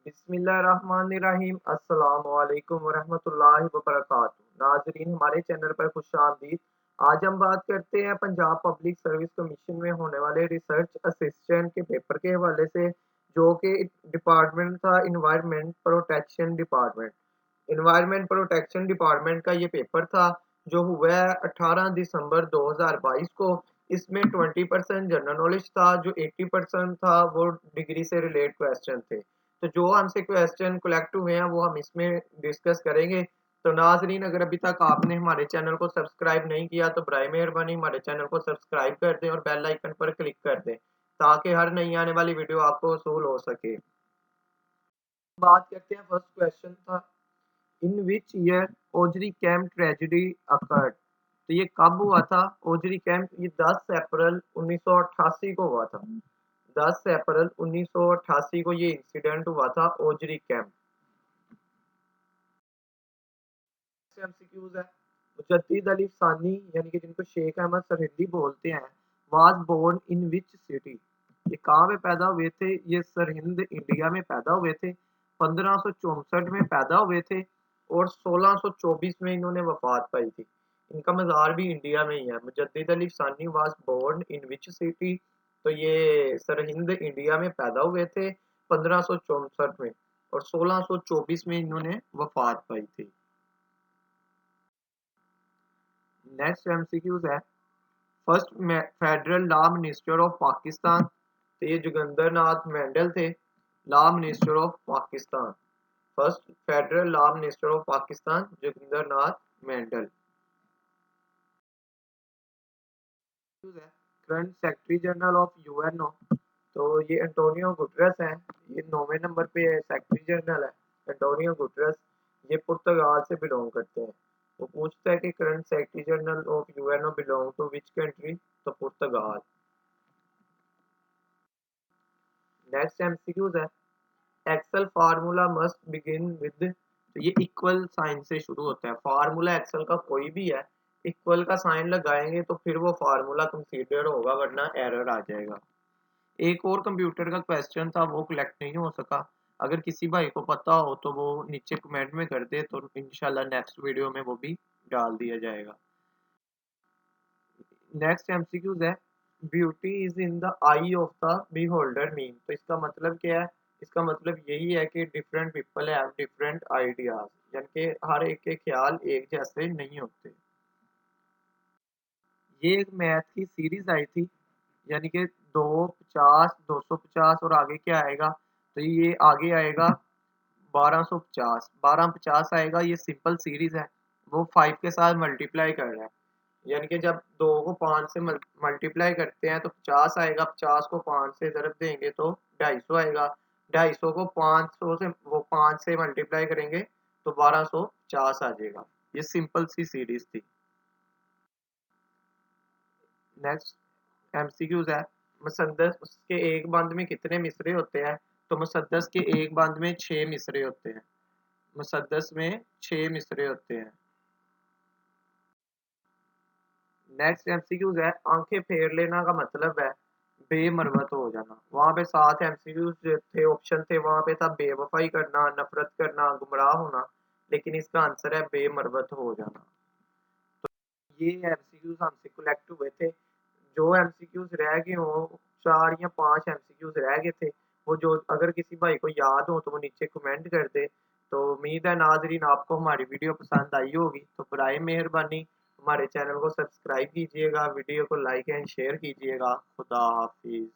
बिस्मिल्लाहिर्रहमानिर्रहीम अस्सलामु अलैकुम वरहमतुल्लाहि वबरकातुहू। नाज़रीन, हमारे चैनल पर खुशामदीद। आज हम बात करते हैं पंजाब पब्लिक सर्विस कमीशन में होने वाले रिसर्च असिस्टेंट के पेपर के हवाले से, जो कि डिपार्टमेंट था environment protection department. Environment protection department का ये पेपर था जो हुआ है 18 दिसंबर 2022 को। इसमें 20% जनरल नॉलेज था, जो 80% था वो डिग्री से रिलेटेड क्वेश्चन थे। तो जो हमसे क्वेश्चन कलेक्ट हुए हैं वो हम इसमें डिस्कस करेंगे। तो नाजरीन, अगर अभी तक आपने हमारे चैनल को सब्सक्राइब नहीं किया तो बराए मेहरबानी हमारे चैनल को सब्सक्राइब कर दें और बेल आइकन पर क्लिक कर दें, ताकि हर नई आने वाली वीडियो आपको वसूल हो सके। बात करते हैं, फर्स्ट क्वेश्चन था, in which year Ojhri camp tragedy occurred. तो ये कब हुआ था ओजरी कैंप? ये 10 अप्रैल 1988 को हुआ था। 10 अप्रैल 1988 को ये इंसिडेंट हुआ था ओजरी कैंप। एमसीक्यूज है, मुजद्दिद अली सानी यानी कि जिनको शेख अहमद सरहिंदी बोलते हैं, was born in which city. ये कहाँ पे पैदा हुए थे? ये सरहिंद इंडिया में पैदा हुए थे। 1564 में पैदा हुए थे और 1624 में इन्होंने वफात पाई थी। इनका मज़ार भी इंडिया में ही है। Mujaddid Ali Sani was born in which city, तो ये सरहिंद इंडिया में पैदा हुए थे 1564 में और 1624 में इन्होंने वफात पाई थी। नेक्स्ट एमसीक्यूज है, first federal law minister of Pakistan. तो ये जोगिंदर नाथ मैंडल थे, law minister of Pakistan. First federal law minister of Pakistan Jogendra Nath Mandal. Current secretary general of UNO, तो ये एंटोनियो गुटरेस हैं। ये 9वें नंबर पे सेक्रेटरी जनरल है एंटोनियो गुटरेस। ये पुर्तगाल से बिलोंग करते हैं। वो पूछता है कि current secretary general of UNO belong to which country? तो पुर्तगाल। नेक्स्ट एमसीक्यूज है, Excel formula must begin with. तो ये इक्वल साइन से शुरू होता है। फार्मूला एक्सेल का कोई भी है, इक्वल का साइन लगाएंगे तो फिर वो फार्मूला कंसीडर होगा, वरना एरर आ जाएगा। एक और कंप्यूटर का क्वेश्चन था, वो कलेक्ट नहीं हो सका। अगर किसी भाई को पता हो तो वो नीचे कमेंट में कर दे, तो इंशाल्लाह नेक्स्ट वीडियो में वो भी डाल दिया जाएगा। नेक्स्ट एमसीक्यूज है, beauty is in the I of the beholder mean. तो इसका मतलब क्या है? इसका मतलब यही है कि different people have different ideas, यानी कि हर एक के ख्याल एक जैसे नहीं होते। ये एक मैथ की सीरीज आई थी, यानी कि 250 250 और आगे क्या आएगा? तो ये आगे आएगा 1250 1250 आएगा। ये सिंपल सीरीज है, वो 5 के साथ मल्टीप्लाई कर रहा है, यानी कि जब 2 को 5 से मल्टीप्लाई करते हैं तो 50 आएगा। 50 को 5 से ज़रब देंगे तो 250 आएगा। 250 को 500 से वो 5 से मल्टीप्लाई करेंगे तो 1250 आ जाएगा। ये सिंपल सी सीरीज थी। नेक्स्ट एमसीक्यूज है, मुसद्दस के एक बंद में कितने मिसरे होते हैं? तो मुसद्दस के एक बंद में 6 मिसरे होते हैं। मुसद्दस में 6 मिसरे होते हैं। नेक्स्ट एमसीक्यूज है, आंखें फेर लेना का मतलब है बेमरवत हो जाना। वहां पे 7 एमसीक्यूज थे, ऑप्शन थे, वहां पे था बेवफाई करना, नफरत करना, गुमराह होना, लेकिन इसका आंसर है बेमरवत हो जाना। ये एमसीक्यूज हमसे कलेक्ट हुए थे। जो एमसीक्यूज रह गए हो, 4 या 5 एमसीक्यूज रह गए थे, वो जो अगर किसी भाई को याद हो तो वो नीचे कमेंट कर दे। तो उम्मीद है नाजरीन आपको हमारी वीडियो पसंद आई होगी। तो बराए मेहरबानी हमारे चैनल को सब्सक्राइब कीजिएगा, वीडियो को लाइक एंड शेयर कीजिएगा। खुदा हाफिज।